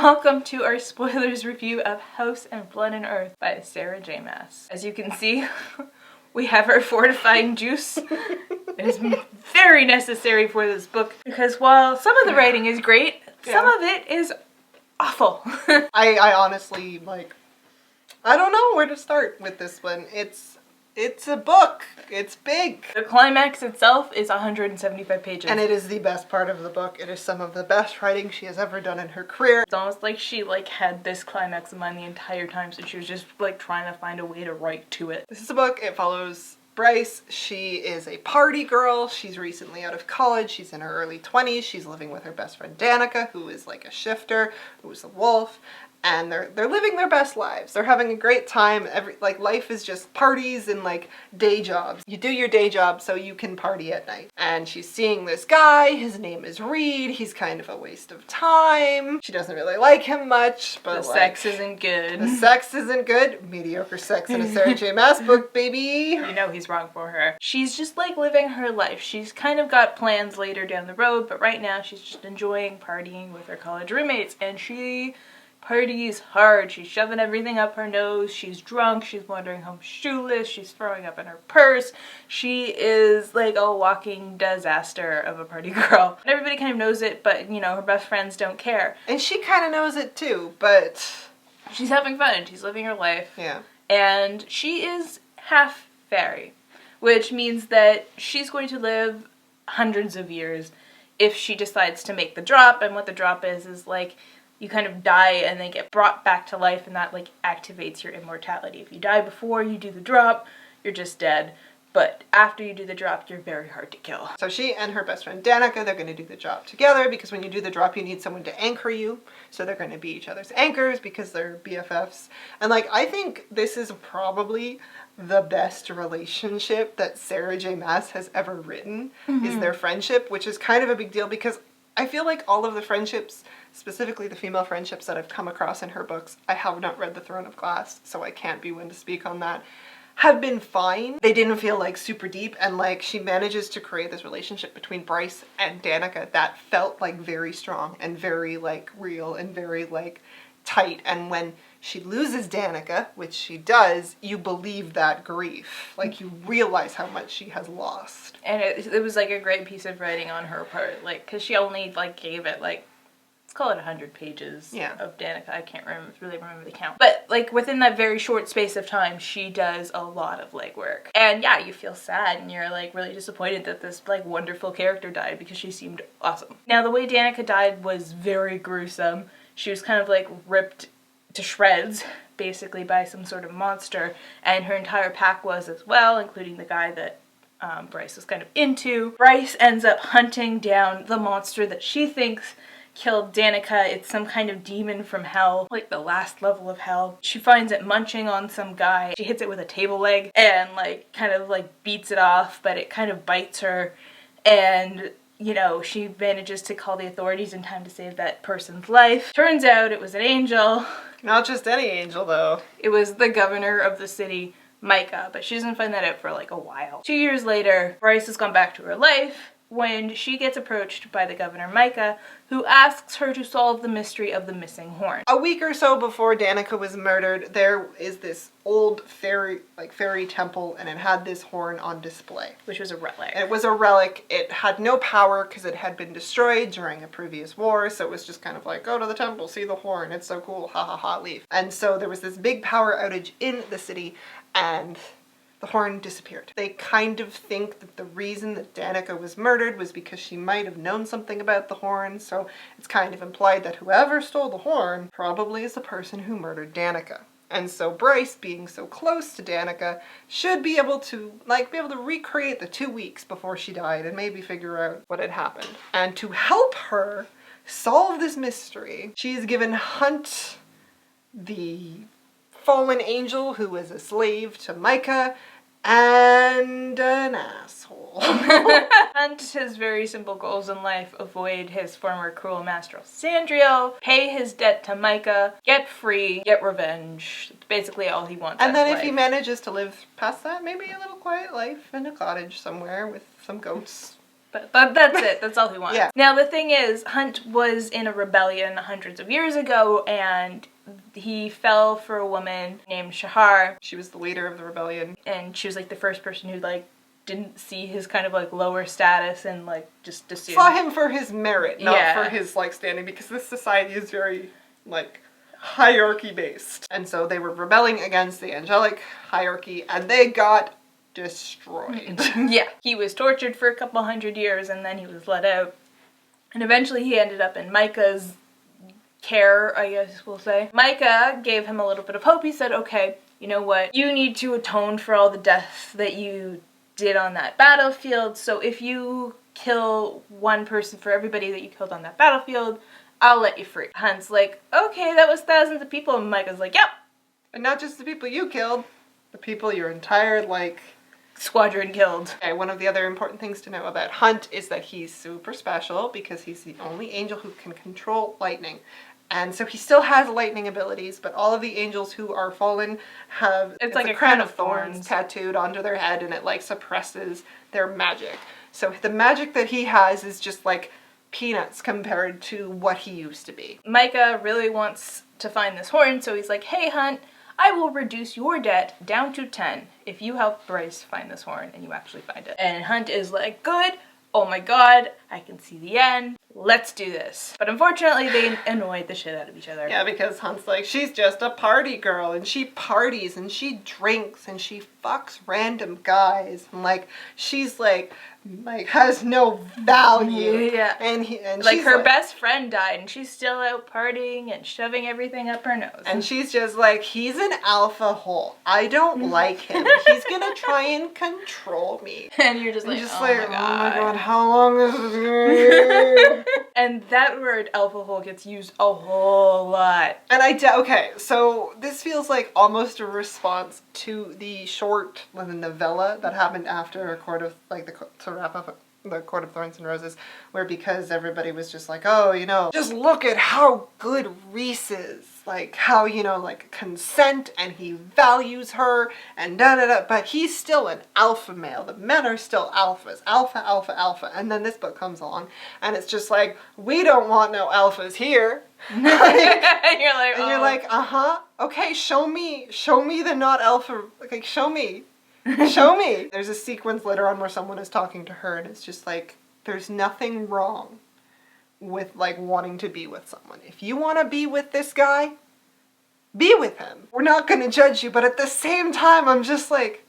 Welcome to our spoilers review of House and Blood and Earth by Sarah J. Maas. As you can see, we have our fortifying juice. It is very necessary for this book because while some of the writing is great, some of it is awful. I honestly, I don't know where to start with this one. It's a book. It's big. The climax itself is 175 pages. And it is the best part of the book. It is some of the best writing she has ever done in her career. It's almost like she had this climax in mind the entire time, so she was just trying to find a way to write to it. This is a book. It follows Bryce. She is a party girl. She's recently out of college. She's in her early 20s. She's living with her best friend Danica, who is like a shifter, who is a wolf. And they're living their best lives. They're having a great time. Life is just parties and day jobs. You do your day job so you can party at night. And she's seeing this guy. His name is Reed. He's kind of a waste of time. She doesn't really like him much, but the sex isn't good. The sex isn't good. Mediocre sex in a Sarah J. Maas book, baby. You know he's wrong for her. She's just living her life. She's kind of got plans later down the road, but right now she's just enjoying partying with her college roommates, and she parties hard. She's shoving everything up her nose. She's drunk. She's wandering home shoeless. She's throwing up in her purse. She is like a walking disaster of a party girl. And everybody kind of knows it, but her best friends don't care. And she kind of knows it too, but she's having fun. She's living her life. Yeah. And she is half fairy, which means that she's going to live hundreds of years if she decides to make the drop. And what the drop is you kind of die and then get brought back to life, and that activates your immortality. If you die before you do the drop, you're just dead. But after you do the drop, you're very hard to kill. So she and her best friend Danica, they're going to do the drop together because when you do the drop, you need someone to anchor you. So they're going to be each other's anchors because they're BFFs. And I think this is probably the best relationship that Sarah J. Maas has ever written, is their friendship, which is kind of a big deal because I feel like all of the friendships, specifically the female friendships that I've come across in her books, I have not read The Throne of Glass, so I can't be one to speak on that, have been fine. They didn't feel super deep, and she manages to create this relationship between Bryce and Danica that felt very strong and very real and very tight. And when she loses Danica, which she does, you believe that grief. You realize how much she has lost. And it was a great piece of writing on her part, because she only gave it let's call it 100 pages of Danica. I can't really remember the count. But within that very short space of time, she does a lot of legwork. And yeah, you feel sad and you're really disappointed that this wonderful character died because she seemed awesome. Now the way Danica died was very gruesome. She was kind of ripped to shreds basically by some sort of monster, and her entire pack was as well, including the guy that Bryce was kind of into. Bryce ends up hunting down the monster that she thinks killed Danica. It's some kind of demon from hell, the last level of hell. She finds it munching on some guy. She hits it with a table leg and kind of beats it off, but it kind of bites her, and she manages to call the authorities in time to save that person's life. Turns out it was an angel. Not just any angel, though. It was the governor of the city, Micah, but she doesn't find that out for a while. 2 years later, Bryce has gone back to her life when she gets approached by the governor, Micah, who asks her to solve the mystery of the missing horn. A week or so before Danica was murdered, there is this old fairy temple, and it had this horn on display. Which was a relic. And it was a relic. It had no power because it had been destroyed during a previous war, so it was just kind of go to the temple, see the horn, it's so cool, ha ha ha, leave. And so there was this big power outage in the city, and the horn disappeared. They kind of think that the reason that Danica was murdered was because she might have known something about the horn, so it's kind of implied that whoever stole the horn probably is the person who murdered Danica. And so Bryce, being so close to Danica, should be able to recreate the 2 weeks before she died and maybe figure out what had happened. And to help her solve this mystery, she's given Hunt, the fallen angel who is a slave to Micah, and an asshole. Hunt has very simple goals in life: avoid his former cruel master Alexandria, pay his debt to Micah, get free, get revenge. That's basically all he wants. And then if he manages to live past that, maybe a little quiet life in a cottage somewhere with some goats. But that's it. That's all he wants. Yeah. Now, the thing is, Hunt was in a rebellion hundreds of years ago, and he fell for a woman named Shahar. She was the leader of the rebellion. And she was, like, the first person who, like, didn't see his kind of, like, lower status and, like, just assumed. Saw him for his merit, not for his, like, standing, because this society is very, like, hierarchy-based. And so they were rebelling against the angelic hierarchy, and they got destroyed. Yeah. He was tortured for a couple hundred years, and then he was let out. And eventually he ended up in Micah's care, I guess we'll say. Micah gave him a little bit of hope. He said, okay, you know what? You need to atone for all the deaths that you did on that battlefield, so if you kill one person for everybody that you killed on that battlefield, I'll let you free. Hunt's like, okay, that was thousands of people, and Micah's like, yep. And not just the people you killed, the people your entire, like, squadron killed. Okay, one of the other important things to know about Hunt is that he's super special because he's the only angel who can control lightning. And so he still has lightning abilities, but all of the angels who are fallen have it's like a crown of thorns tattooed onto their head, and it like suppresses their magic. So the magic that he has is just like peanuts compared to what he used to be. Micah really wants to find this horn, so he's like, hey Hunt, I will reduce your debt down to 10 if you help Bryce find this horn and you actually find it. And Hunt is like, good, oh my god, I can see the end. Let's do this. But unfortunately, they annoyed the shit out of each other. Yeah, because Hunt's like, she's just a party girl, and she parties, and she drinks, and she fucks random guys, and like, she's like has no value. Yeah. And like she's her best friend died, and she's still out partying and shoving everything up her nose. And she's just like, he's an alpha hole. I don't like him. He's gonna try and control me. And you're just like, oh my god, how long is this gonna be? And that word alpha hole gets used a whole lot. And okay, so this feels like almost a response to the short novella that happened after to wrap up the Court of Thorns and Roses, where because everybody was just like, oh, you know, just look at how good Reese is. Like, how, you know, like, consent, and he values her, and da-da-da, but he's still an alpha male. The men are still alphas. Alpha, alpha, alpha. And then this book comes along, and it's just like, we don't want no alphas here. And you're like, and you're like, uh-huh, okay, show me the not alpha, like, show me. Show me. There's a sequence later on where someone is talking to her, and it's just like, there's nothing wrong with, like, wanting to be with someone. If you want to be with this guy, be with him. We're not going to judge you, but at the same time, I'm just like,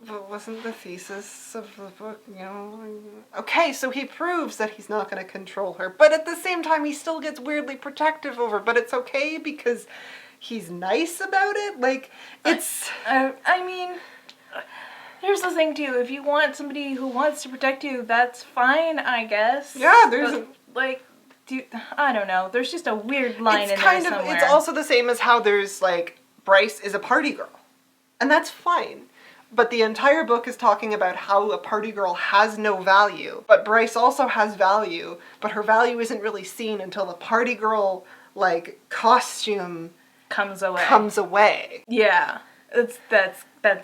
but wasn't the thesis of the book, you know, okay, so he proves that he's not going to control her, but at the same time, he still gets weirdly protective over her, but it's okay because he's nice about it? Like, it's... I mean, here's the thing, too. If you want somebody who wants to protect you, that's fine, I guess. Yeah, there's... I don't know. There's just a weird line in there somewhere. It's also the same as how there's, like, Bryce is a party girl. And that's fine. But the entire book is talking about how a party girl has no value. But Bryce also has value, but her value isn't really seen until the party girl, like, costume... comes away. Yeah, that's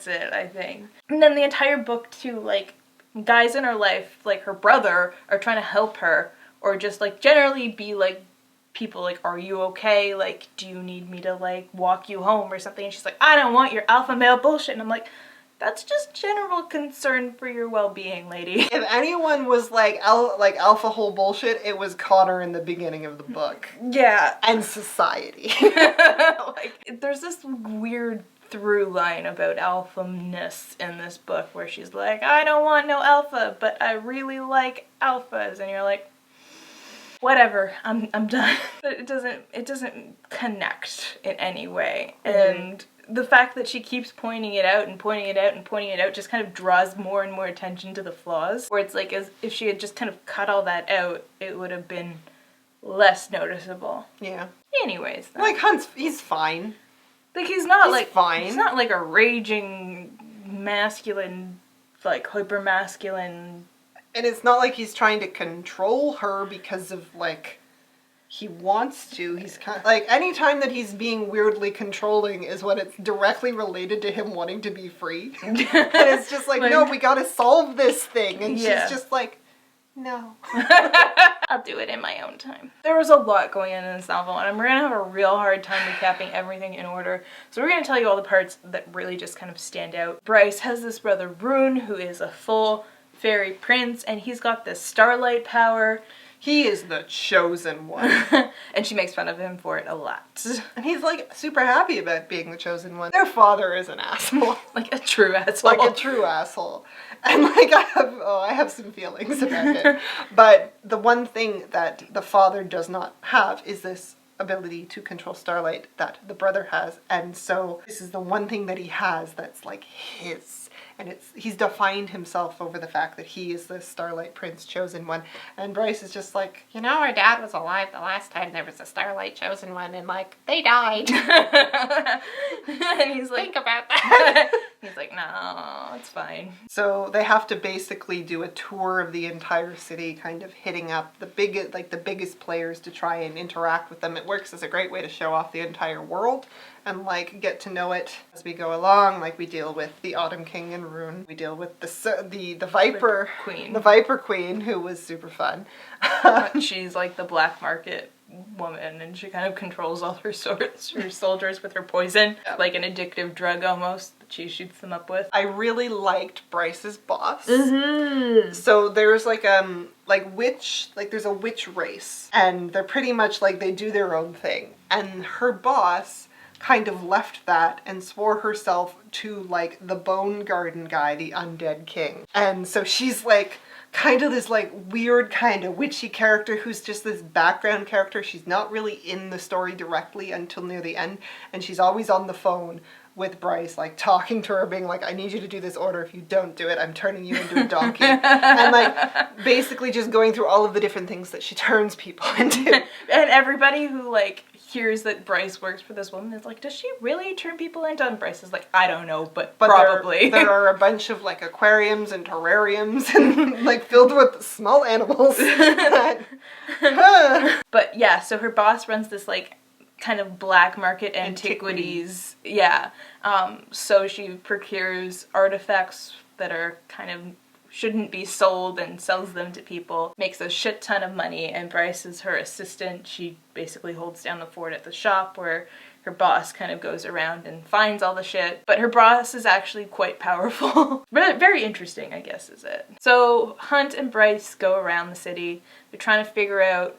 it, I think. And then the entire book too, like, guys in her life, like her brother, are trying to help her, or just like generally be like people like, are you okay? Like, do you need me to like walk you home or something? And she's like, I don't want your alpha male bullshit. And I'm like, that's just general concern for your well-being, lady. If anyone was like alpha hole bullshit, it was Connor in the beginning of the book. Yeah. And society. Like, there's this weird through line about alpha-ness in this book where she's like, I don't want no alpha, but I really like alphas. And you're like, whatever, I'm done. But it doesn't connect in any way. Mm-hmm. And the fact that she keeps pointing it out and pointing it out and pointing it out just kind of draws more and more attention to the flaws. Where it's like, as if she had just kind of cut all that out, it would have been less noticeable. Yeah. Anyways. Though. Like, Hunt's, he's fine. Like, he's not fine. He's not like a raging, masculine, like, hyper-masculine. And it's not like he's trying to control her because of, like, he wants to. He's kind of, like, anytime that he's being weirdly controlling is when it's directly related to him wanting to be free. And it's just like, no, we gotta solve this thing. And she's just like, no. I'll do it in my own time. There was a lot going on in this novel, and we're gonna have a real hard time recapping everything in order. So we're gonna tell you all the parts that really just kind of stand out. Bryce has this brother Rune, who is a full fairy prince, and he's got this starlight power. He is the chosen one. And she makes fun of him for it a lot. And he's like super happy about being the chosen one. Their father is an asshole. Like a true asshole. Like a true asshole. And like I have some feelings about it. But the one thing that the father does not have is this ability to control starlight that the brother has. And so this is the one thing that he has that's like his. And he's defined himself over the fact that he is the Starlight Prince chosen one. And Bryce is just like, you know, our dad was alive the last time there was a Starlight chosen one, and like, they died. And he's like, think about that. He's like, no, it's fine. So they have to basically do a tour of the entire city, kind of hitting up the biggest players to try and interact with them. It works as a great way to show off the entire world and like get to know it as we go along. Like we deal with the Autumn King and Rune. We deal with the Viper Queen. The Viper Queen, who was super fun. She's like the black market woman, and she kind of controls all her soldiers with her poison, like an addictive drug almost that she shoots them up with. I really liked Bryce's boss. So there's like there's a witch race, and they're pretty much like they do their own thing, and her boss kind of left that and swore herself to like the Bone Garden guy, the undead king. And so she's like kind of this like weird kind of witchy character who's just this background character. She's not really in the story directly until near the end, and she's always on the phone with Bryce, like talking to her, being like, I need you to do this order. If you don't do it, I'm turning you into a donkey. And like basically just going through all of the different things that she turns people into. And everybody who like hears that Bryce works for this woman is like, does she really turn people into? And Bryce is like, I don't know, but probably. There are a bunch of like aquariums and terrariums and like filled with small animals. But yeah, so her boss runs this like kind of black market antiquities. Yeah. So she procures artifacts that are kind of shouldn't be sold and sells them to people, makes a shit ton of money, and Bryce is her assistant. She basically holds down the fort at the shop where her boss kind of goes around and finds all the shit. But her boss is actually quite powerful. Very interesting, I guess, is it. So Hunt and Bryce go around the city. They're trying to figure out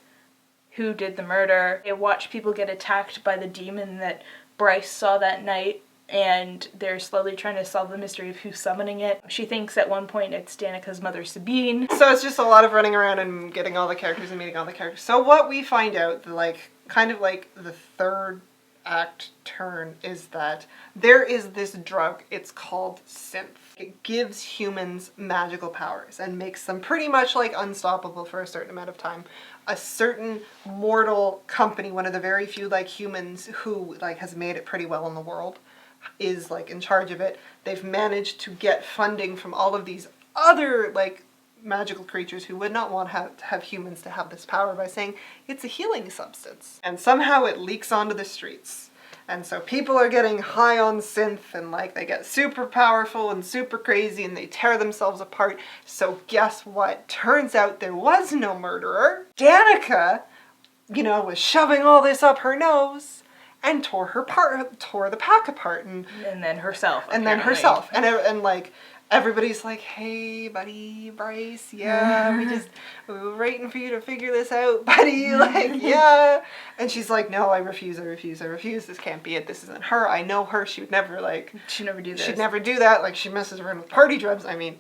who did the murder. They watch people get attacked by the demon that Bryce saw that night, and they're slowly trying to solve the mystery of who's summoning it. She thinks at one point it's Danica's mother, Sabine. So it's just a lot of running around and getting all the characters and meeting all the characters. So what we find out, like, kind of like the third act turn, is that there is this drug. It's called synth. It gives humans magical powers and makes them pretty much like unstoppable for a certain amount of time. A certain mortal company, one of the very few like humans who like has made it pretty well in the world, is like in charge of it. They've managed to get funding from all of these other like magical creatures who would not want to have humans to have this power by saying it's a healing substance. And somehow it leaks onto the streets. And so people are getting high on synth and like they get super powerful and super crazy and they tear themselves apart. So guess what? Turns out there was no murderer. Danica, you know, was shoving all this up her nose and tore the pack apart. And then herself. And then herself. And like everybody's like, hey buddy, Bryce, yeah, we were waiting for you to figure this out, buddy, like, yeah. And she's like, no, I refuse, this can't be it, this isn't her, I know her, she would never, like, she'd never do this. She'd never do that, like, she messes around with party drugs, I mean,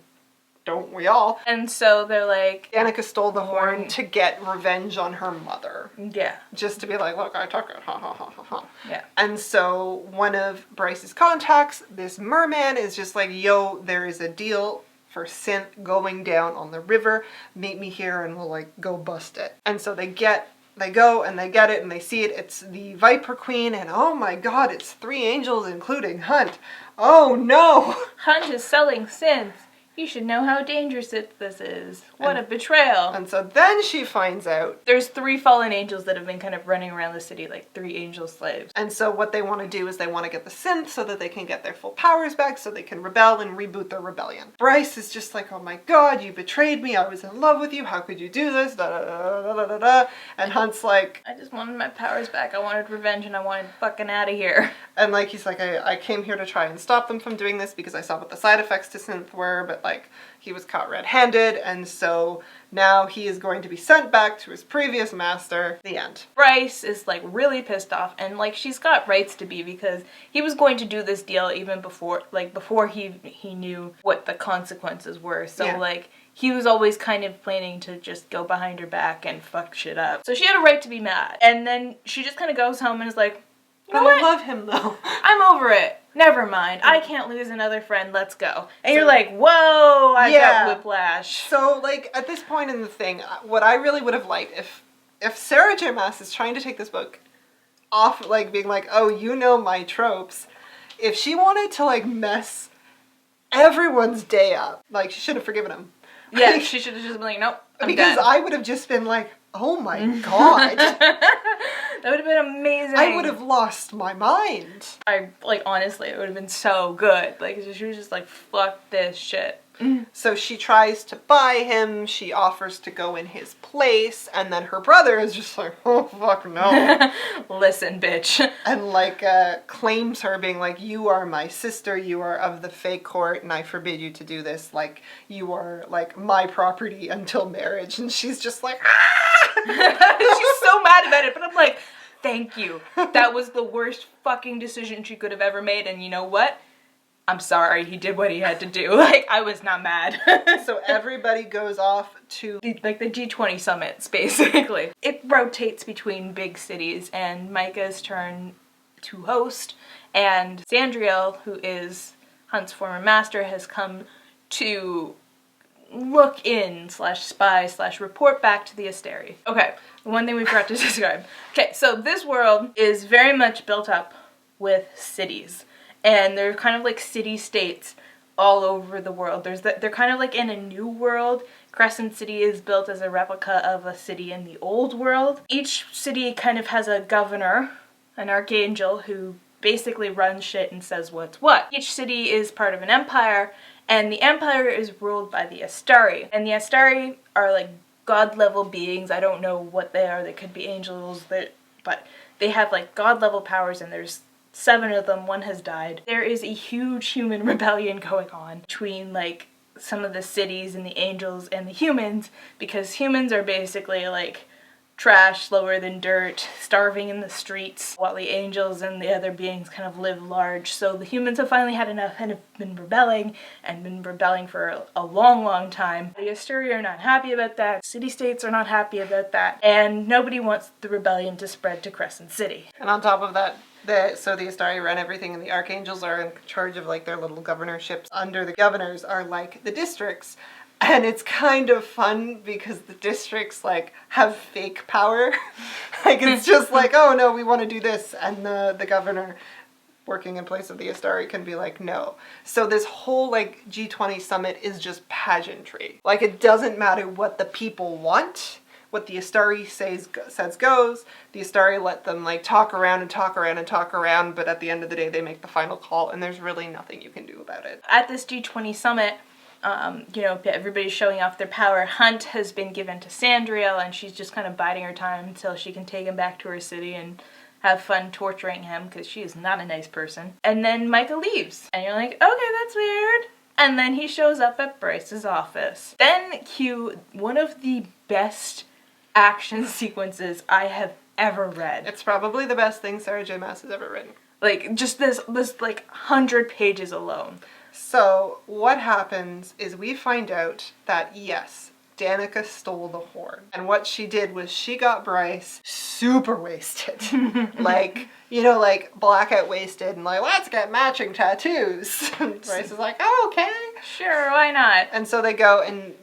don't we all? And so they're like, Danica stole the horn to get revenge on her mother. Yeah. Just to be like, look, I took it, ha ha ha ha ha. Yeah. And so one of Bryce's contacts, this merman, is just like, yo, there is a deal for synth going down on the river. Meet me here and we'll like go bust it. And so they go and they get it and they see it. It's the Viper Queen and oh my god, it's 3 angels including Hunt. Oh no! Hunt is selling synth. You should know how dangerous this is. What a betrayal. And so then she finds out. There's 3 fallen angels that have been kind of running around the city, like 3 angel slaves. And so what they want to do is they want to get the synth so that they can get their full powers back so they can rebel and reboot their rebellion. Bryce is just like, oh my god, you betrayed me. I was in love with you. How could you do this? Da, da, da, da, da, da, da. And Hunt's like, I just wanted my powers back. I wanted revenge and I wanted fucking out of here. And like, he's like, I came here to try and stop them from doing this because I saw what the side effects to synth were, but like, he was caught red-handed, and so now he is going to be sent back to his previous master. The end. Bryce is like really pissed off, and like she's got rights to be, because he was going to do this deal even before he knew what the consequences were. So like, he was always kind of planning to just go behind her back and fuck shit up. So she had a right to be mad. And then she just kind of goes home and is like, you know what? I love him though. I'm over it. Never mind. I can't lose another friend. Let's go. And you're like, whoa, I got whiplash. So like, at this point in the thing, what I really would have liked, if Sarah J. Maas is trying to take this book off, like being like, oh, you know my tropes, if she wanted to like mess everyone's day up, like she should have forgiven him. Yeah, like, she should have just been like, nope, I'm because done. I would have just been like, oh my god. That would have been amazing. I would have lost my mind. Honestly, it would have been so good. Like, she was just like, fuck this shit. So she tries to buy him, she offers to go in his place, and then her brother is just like, oh fuck no. Listen, bitch. And like, claims her, being like, you are my sister, you are of the fake court, and I forbid you to do this. Like, you are like my property until marriage. And she's just like, ah! She's so mad about it, but I'm like, thank you. That was the worst fucking decision she could have ever made, and you know what? I'm sorry, he did what he had to do. Like, I was not mad. So everybody goes off to the G20 summits, basically. It rotates between big cities, and Micah's turn to host, and Sandriel, who is Hunt's former master, has come to look in / spy / report back to the Asteri. Okay, one thing we forgot to describe. Okay, so this world is very much built up with cities. And they're kind of like city-states all over the world. They're kind of like in a new world. Crescent City is built as a replica of a city in the old world. Each city kind of has a governor, an archangel, who basically runs shit and says what's what. Each city is part of an empire, and the empire is ruled by the Asteri. And the Asteri are like god-level beings. I don't know what they are. They could be angels, but they have like god-level powers, and there's 7 of them, 1 has died. There is a huge human rebellion going on between like some of the cities and the angels and the humans, because humans are basically like trash, slower than dirt, starving in the streets, while the angels and the other beings kind of live large. So the humans have finally had enough and have been rebelling for a long, long time. The Asteri are not happy about that. City-states are not happy about that. And nobody wants the rebellion to spread to Crescent City. And on top of that, so the Asteri run everything, and the archangels are in charge of like their little governorships. Under the governors are like the districts, and it's kind of fun because the districts like have fake power. Like, it's just like, oh no, we want to do this, and the governor working in place of the Asteri can be like, no. So this whole like G20 summit is just pageantry. Like, it doesn't matter what the people want. What the Asteri says goes. The Asteri let them like talk around, but at the end of the day they make the final call, and there's really nothing you can do about it. At this G20 summit, everybody's showing off their power. Hunt has been given to Sandriel, and she's just kind of biding her time until she can take him back to her city and have fun torturing him, because she is not a nice person. And then Micah leaves, and you're like, okay, that's weird. And then he shows up at Bryce's office. Then cue one of the best action sequences I have ever read. It's probably the best thing Sarah J. Maas has ever written. Like, just this like 100 pages alone. So what happens is we find out that yes, Danica stole the horn. And what she did was she got Bryce super wasted. Like, like blackout wasted, and like, let's get matching tattoos. Bryce is like, oh, okay. Sure, why not? And so they go, and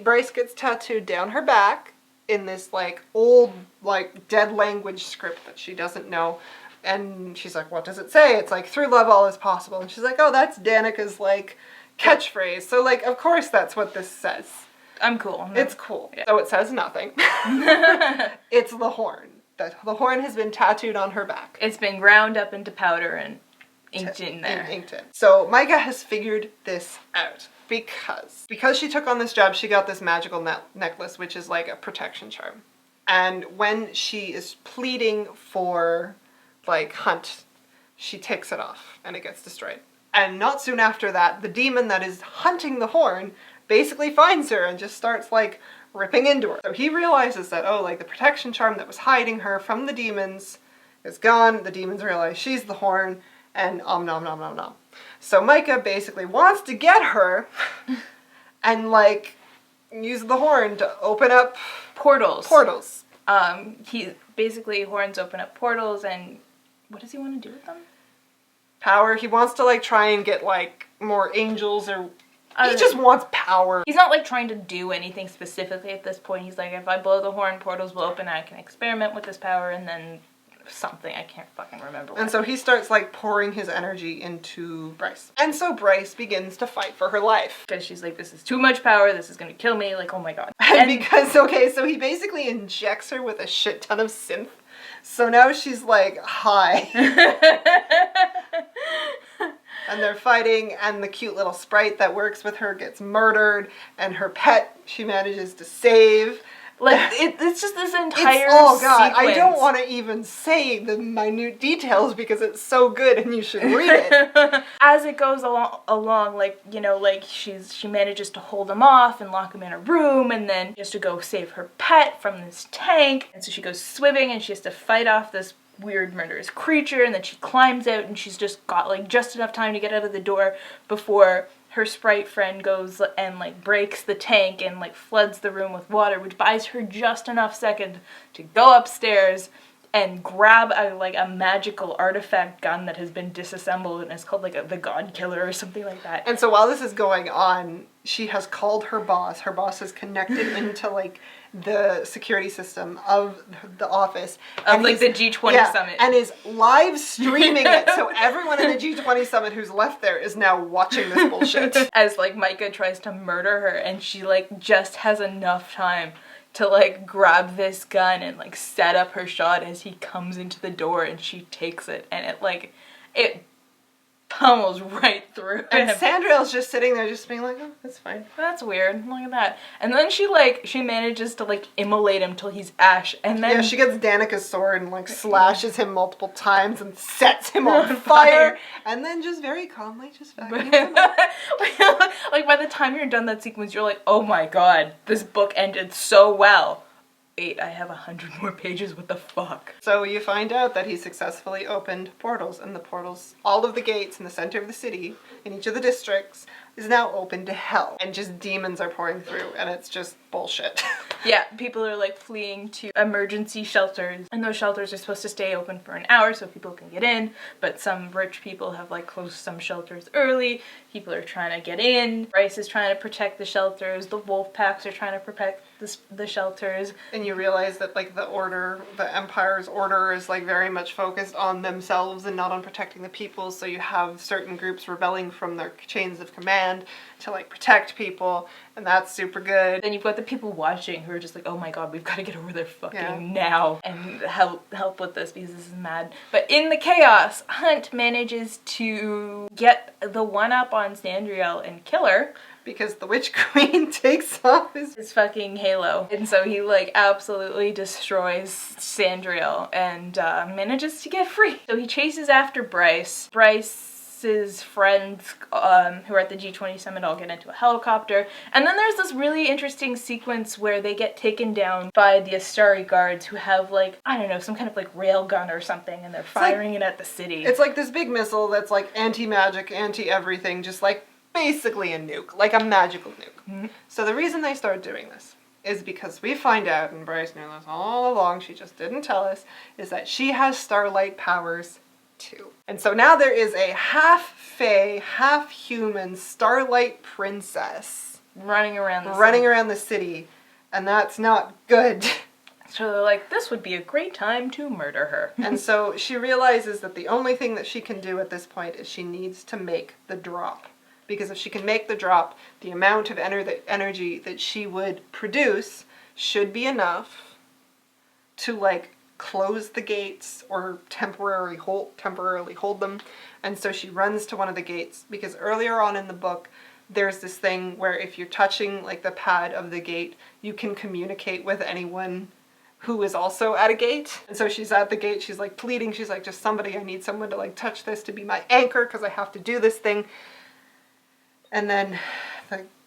Bryce gets tattooed down her back in this like old like dead language script that she doesn't know, and she's like, what does it say? It's like, through love all is possible. And she's like, oh, that's Danica's like catchphrase. So, like, of course that's what this says. I'm cool. It's cool. Yeah. So it says nothing. It's the horn. The horn has been tattooed on her back. It's been ground up into powder and inked in there. Inked in. So Micah has figured this out because she took on this job, she got this magical necklace, which is like a protection charm. And when she is pleading for, like, Hunt, she takes it off and it gets destroyed. And not soon after that, the demon that is hunting the horn basically finds her and just starts, like, ripping into her. So he realizes that, oh, like, the protection charm that was hiding her from the demons is gone. The demons realize she's the horn, and nom nom nom nom. So Micah basically wants to get her and, like, use the horn to open up portals. He basically, horns open up portals, and what does he want to do with them? Power. He wants to, like, try and get, like, more angels, or he just wants power. He's not, like, trying to do anything specifically at this point. He's like, if I blow the horn, portals will open, I can experiment with this power, and then something. I can't fucking remember what. And so he starts, like, pouring his energy into Bryce. And so Bryce begins to fight for her life. Because she's like, this is too much power, this is gonna kill me, like, oh my god. And because, okay, so he basically injects her with a shit ton of synth. So now she's, like, high. And they're fighting, and the cute little sprite that works with her gets murdered, and her pet she manages to save. Like, it's just this entire oh god, sequence. I don't want to even say the minute details because it's so good and you should read it. As it goes along, like, you know, like, she manages to hold him off and lock him in a room, and then she has to go save her pet from this tank, and so she goes swimming and she has to fight off this weird murderous creature, and then she climbs out and she's just got, like, just enough time to get out of the door before her sprite friend goes and, like, breaks the tank and, like, floods the room with water, which buys her just enough second to go upstairs and grab a magical artifact gun that has been disassembled, and it's called, like, the God Killer or something like that. And so while this is going on, she has called her boss. Her boss is connected into, like, the security system of the office. Of, like, the G20 summit. And is live streaming it, so everyone in the G20 summit who's left there is now watching this bullshit. As, like, Micah tries to murder her, and she, like, just has enough time to, like, grab this gun and, like, set up her shot as he comes into the door, and she takes it, and it pummels right through him. And Sandriel's just sitting there just being like, oh, that's fine. That's weird. Look at that. And then she manages to, like, immolate him till he's ash, and then... Yeah, she gets Danica's sword and, like, slashes him multiple times and sets him on fire, and then just very calmly just vacuums him up. Like, by the time you're done that sequence, you're like, oh my god, this book ended so well. Wait, I have 100 more pages, what the fuck? So you find out that he successfully opened portals, and the portals, all of the gates in the center of the city, in each of the districts, is now open to hell. And just demons are pouring through, and it's just bullshit. Yeah, people are, like, fleeing to emergency shelters, and those shelters are supposed to stay open for an hour so people can get in, but some rich people have, like, closed some shelters early. People are trying to get in. Bryce is trying to protect the shelters. The wolf packs are trying to protect the shelters. And you realize that, like, the Empire's order is, like, very much focused on themselves and not on protecting the people, so you have certain groups rebelling from their chains of command to, like, protect people, and that's super good. Then you've got the people watching who are just like, oh my god, we've got to get over there fucking now and help with this because this is mad. But in the chaos, Hunt manages to get the one-up on Sandriel and kill her. Because the Witch Queen takes off his fucking halo. And so he, like, absolutely destroys Sandriel and manages to get free. So he chases after Bryce. Bryce's friends who are at the G20 summit all get into a helicopter. And then there's this really interesting sequence where they get taken down by the Astari guards who have, like, I don't know, some kind of, like, rail gun or something, and they're firing it at the city. It's like this big missile that's, like, anti-magic, anti-everything, just, like, basically a nuke, like a magical nuke. Mm-hmm. So the reason they start doing this is because we find out, and Bryce knew this all along, she just didn't tell us, is that she has starlight powers too. And so now there is a half-fae, half-human starlight princess running around the city, and that's not good. So they're like, this would be a great time to murder her. And so she realizes that the only thing that she can do at this point is she needs to make the drop. because if she can make the drop, the amount of energy that she would produce should be enough to like close the gates or temporarily hold them. And so she runs to one of the gates, because earlier on in the book there's this thing where if you're touching like the pad of the gate, you can communicate with anyone who is also at a gate. And so she's at the gate, she's like pleading, she's like, just somebody, I need someone to like touch this to be my anchor because I have to do this thing. And then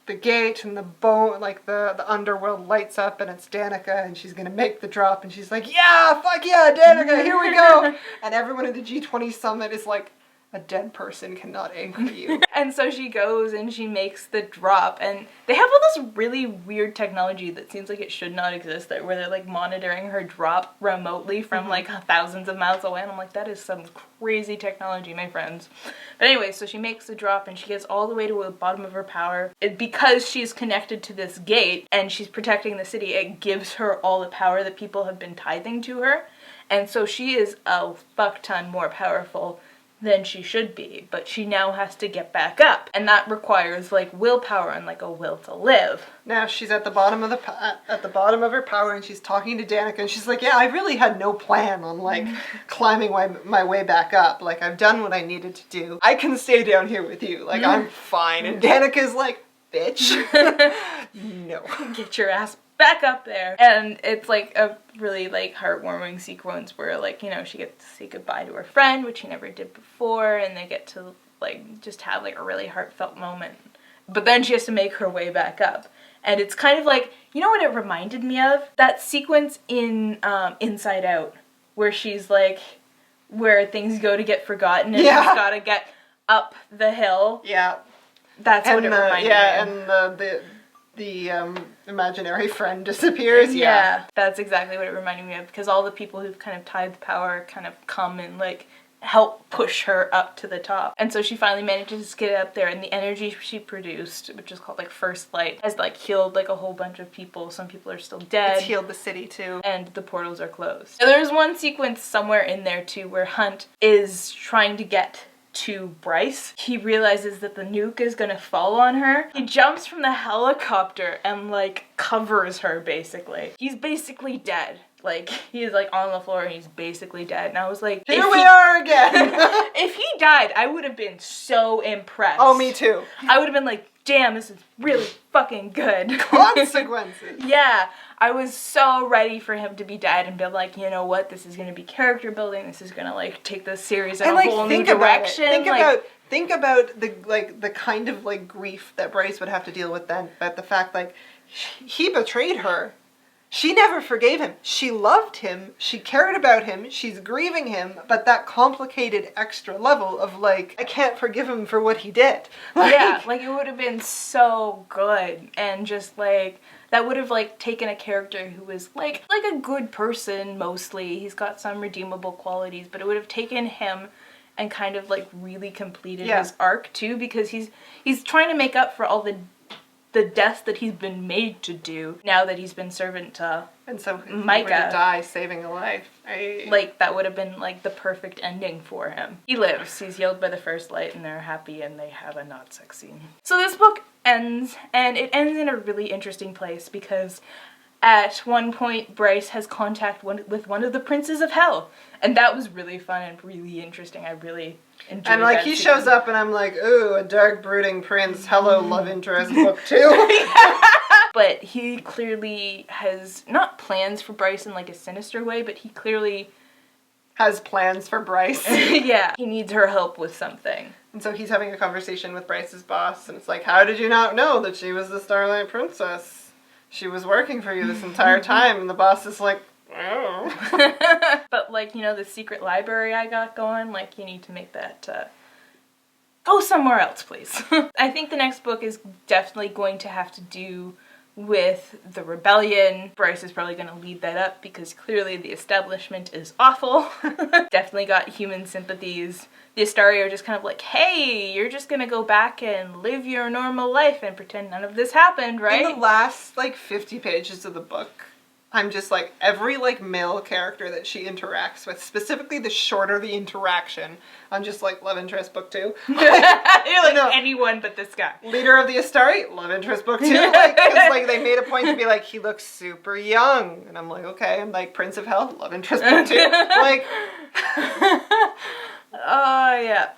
the gate and the bone, like the underworld lights up, and it's Danica, and she's gonna make the drop, and she's like, yeah, fuck yeah, Danica, here we go. And everyone at the G20 summit is like, a dead person cannot anchor you. And so she goes and she makes the drop, and they have all this really weird technology that seems like it should not exist there, where they're like monitoring her drop remotely from like thousands of miles away, and I'm like, that is some crazy technology, my friends. But anyway, so she makes the drop and she gets all the way to the bottom of her power. Because she's connected to this gate and she's protecting the city, it gives her all the power that people have been tithing to her, and so she is a fuck ton more powerful than she should be, but she now has to get back up, and that requires like willpower and like a will to live. Now she's at the bottom of her power, and she's talking to Danica, and she's like, yeah, I really had no plan on like climbing my way back up. Like, I've done what I needed to do. I can stay down here with you. Like, I'm fine. And Danica's like, bitch, no, get your ass back up there. And it's like a really like heartwarming sequence where like, you know, she gets to say goodbye to her friend, which she never did before, and they get to like just have like a really heartfelt moment. But then she has to make her way back up. And it's kind of like, you know what it reminded me of? That sequence in Inside Out, where she's like, where things go to get forgotten and she's gotta get up the hill. Yeah. That's what it reminded me of. And the imaginary friend disappears. Yeah, that's exactly what it reminded me of, because all the people who've kind of tithed power kind of come and like help push her up to the top. And so she finally manages to get up there, and the energy she produced, which is called like First Light, has like healed like a whole bunch of people. Some people are still dead. It's healed the city too. And the portals are closed. So there's one sequence somewhere in there too where Hunt is trying to get to Bryce. He realizes that the nuke is gonna fall on her. He jumps from the helicopter and like covers her basically. He's basically dead. Like, he's like on the floor and he's basically dead. And I was like, here we are again. If he died, I would have been so impressed. Oh, me too. I would have been like, damn, this is really fucking good. Consequences. Yeah. I was so ready for him to be dead and be like, you know what, this is going to be character building. This is going to like take this series in a whole new direction. Think about the kind of like grief that Bryce would have to deal with then. But the fact like he betrayed her. She never forgave him. She loved him. She cared about him. She's grieving him. But that complicated extra level of like, I can't forgive him for what he did. Yeah, like it would have been so good. And just like, that would have like taken a character who was like a good person mostly. He's got some redeemable qualities, but it would have taken him and kind of like really completed his arc too, because he's trying to make up for all the deaths that he's been made to do now that he's been servant to and so Micah. To die saving a life. Like, that would have been like the perfect ending for him. He lives, he's healed by the First Light, and they're happy, and they have a not sex scene. So this book ends, and it ends in a really interesting place, because at one point Bryce has contact with one of the princes of hell, and that was really fun and really interesting. I really enjoyed and like he shows up and I'm like, ooh, a dark brooding prince, hello love interest book 2. But he clearly has not plans for Bryce in like a sinister way, but he clearly has plans for Bryce. Yeah, he needs her help with something. And so he's having a conversation with Bryce's boss, and it's like, how did you not know that she was the Starlight Princess? She was working for you this entire time. And the boss is like, oh. But like, you know, the secret library I got going, like, you need to make that go somewhere else, please. I think the next book is definitely going to have to do with the rebellion. Bryce is probably going to lead that up because clearly the establishment is awful. Definitely got human sympathies. The Astari are just kind of like, hey, you're just going to go back and live your normal life and pretend none of this happened, right? In the last, like, 50 pages of the book, I'm just like, every like male character that she interacts with, specifically the shorter the interaction, I'm just like, love interest book 2. You're like, no, anyone but this guy. Leader of the Astari, love interest book 2. Like, because like they made a point to be like, he looks super young. And I'm like, okay. I'm like, Prince of Hell, love interest book 2. Like. Oh, yeah.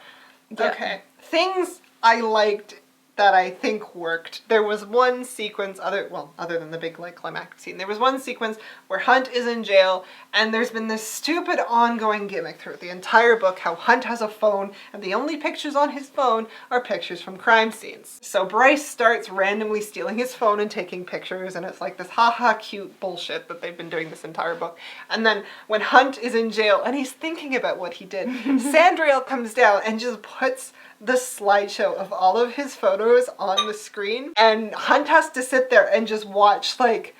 Okay. Things I liked that I think worked. There was one sequence, other than the big like climactic scene, there was one sequence where Hunt is in jail, and there's been this stupid ongoing gimmick throughout the entire book how Hunt has a phone, and the only pictures on his phone are pictures from crime scenes. So Bryce starts randomly stealing his phone and taking pictures, and it's like this haha cute bullshit that they've been doing this entire book. And then when Hunt is in jail and he's thinking about what he did, Sandriel comes down and just puts the slideshow of all of his photos on the screen, and Hunt has to sit there and just watch like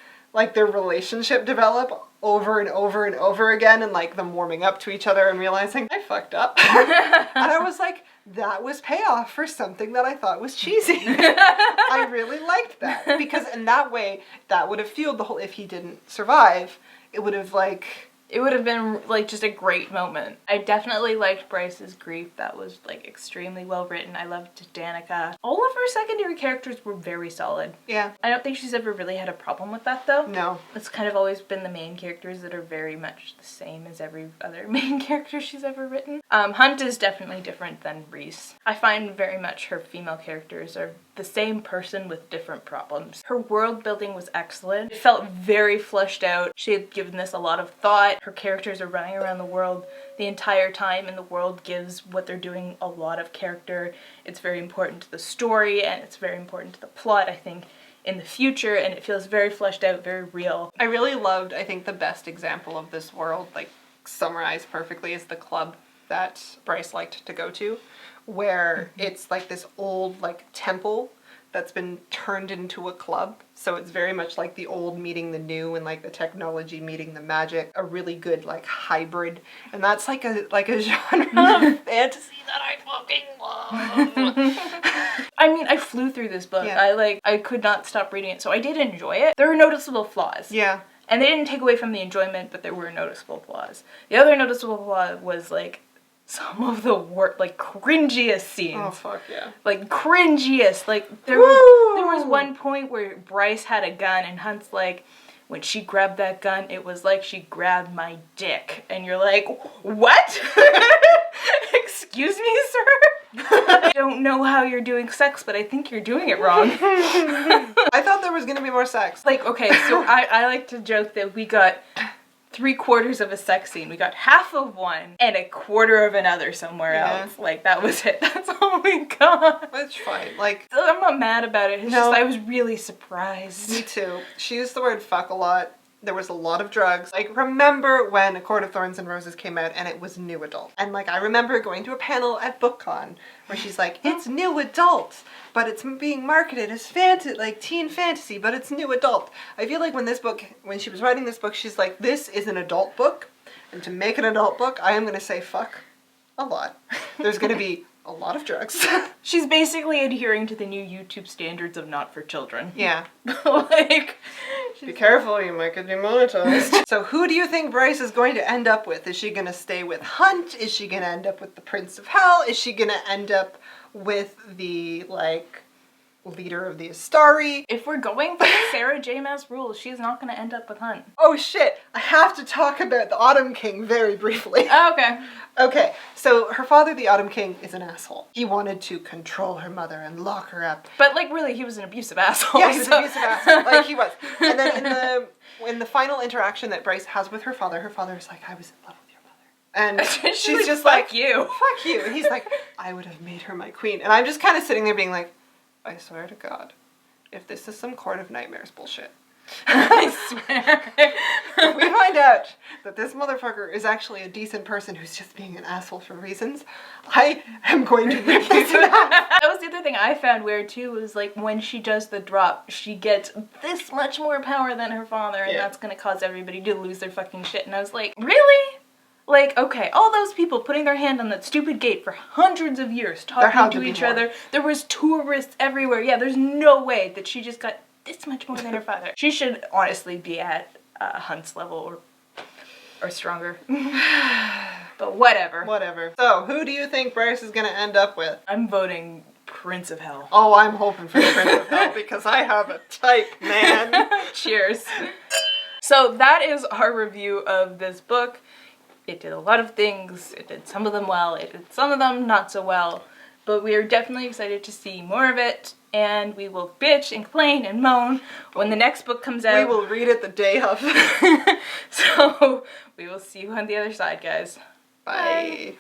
their relationship develop over and over and over again, and like them warming up to each other and realizing I fucked up. And I was like, that was payoff for something that I thought was cheesy. I really liked that, because in that way that would have fueled the whole, if he didn't survive, it would have like, it would have been like just a great moment. I definitely liked Bryce's grief. That was like extremely well written. I loved Danica. All of her secondary characters were very solid. Yeah. I don't think she's ever really had a problem with that though. No. It's kind of always been the main characters that are very much the same as every other main character she's ever written. Hunt is definitely different than Reese. I find very much her female characters are the same person with different problems. Her world building was excellent. It felt very fleshed out. She had given this a lot of thought. Her characters are running around the world the entire time, and the world gives what they're doing a lot of character. It's very important to the story, and it's very important to the plot, I think, in the future, and it feels very fleshed out, very real. I really loved, I think the best example of this world, like summarized perfectly, is the club that Bryce liked to go to, where it's like this old like temple that's been turned into a club. So it's very much like the old meeting the new, and like the technology meeting the magic. A really good like hybrid. And that's like a genre of fantasy that I fucking love. I mean, I flew through this book. Yeah. I could not stop reading it. So I did enjoy it. There were noticeable flaws. Yeah. And they didn't take away from the enjoyment, but there were noticeable flaws. The other noticeable flaw was like some of the like cringiest scenes. Oh fuck yeah. Like cringiest. Like there was one point where Bryce had a gun and Hunt's like, when she grabbed that gun, it was like she grabbed my dick. And you're like, what? Excuse me, sir? I don't know how you're doing sex, but I think you're doing it wrong. I thought there was gonna be more sex. Like, okay, so I like to joke that we got 3/4 of a sex scene. We got half of one and 1/4 of another somewhere else. Like, that was it. That's all we got. That's fine. Like, I'm not mad about it. It's just I was really surprised. Me too. She used the word fuck a lot. There was a lot of drugs. Like, remember when A Court of Thorns and Roses came out and it was new adult. And like, I remember going to a panel at BookCon where she's like, it's new adult, but it's being marketed as like teen fantasy, but it's new adult. I feel like when she was writing this book, she's like, this is an adult book. And to make an adult book, I am going to say fuck a lot. There's going to be a lot of drugs. She's basically adhering to the new YouTube standards of not for children. Yeah. Like, be careful, you might get demonetized. So who do you think Bryce is going to end up with? Is she going to stay with Hunt? Is she going to end up with the Prince of Hell? Is she going to end up with the, like, leader of the Astari? If we're going for the Sarah J. Maas rules, she's not going to end up with Hunt. Oh shit, I have to talk about the Autumn King very briefly. Oh, okay. Okay, so her father, the Autumn King, is an asshole. He wanted to control her mother and lock her up. But, like, really, he was an abusive asshole. Yeah, he was an abusive asshole. Like, he was. And then in the final interaction that Bryce has with her father is like, I was in love with your mother. And she's just like, fuck you. Fuck you. And he's like, I would have made her my queen. And I'm just kind of sitting there being like, I swear to God, if this is some Court of Nightmares bullshit. I swear. If we find out that this motherfucker is actually a decent person who's just being an asshole for reasons, I am going to rip this in half. That was the other thing I found weird too, was like when she does the drop, she gets this much more power than her father, and that's gonna cause everybody to lose their fucking shit. And I was like, really? Like, okay, all those people putting their hand on that stupid gate for hundreds of years, talking to each other. There was tourists everywhere. Yeah, there's no way that she just got this much more than her father. She should honestly be at Hunt's level or stronger. But whatever. Whatever. So, who do you think Bryce is going to end up with? I'm voting Prince of Hell. Oh, I'm hoping for the Prince of Hell because I have a type, man. Cheers. So that is our review of this book. It did a lot of things. It did some of them well. It did some of them not so well. But we are definitely excited to see more of it. And we will bitch and complain and moan when the next book comes out. We will read it the day of. So we will see you on the other side, guys. Bye.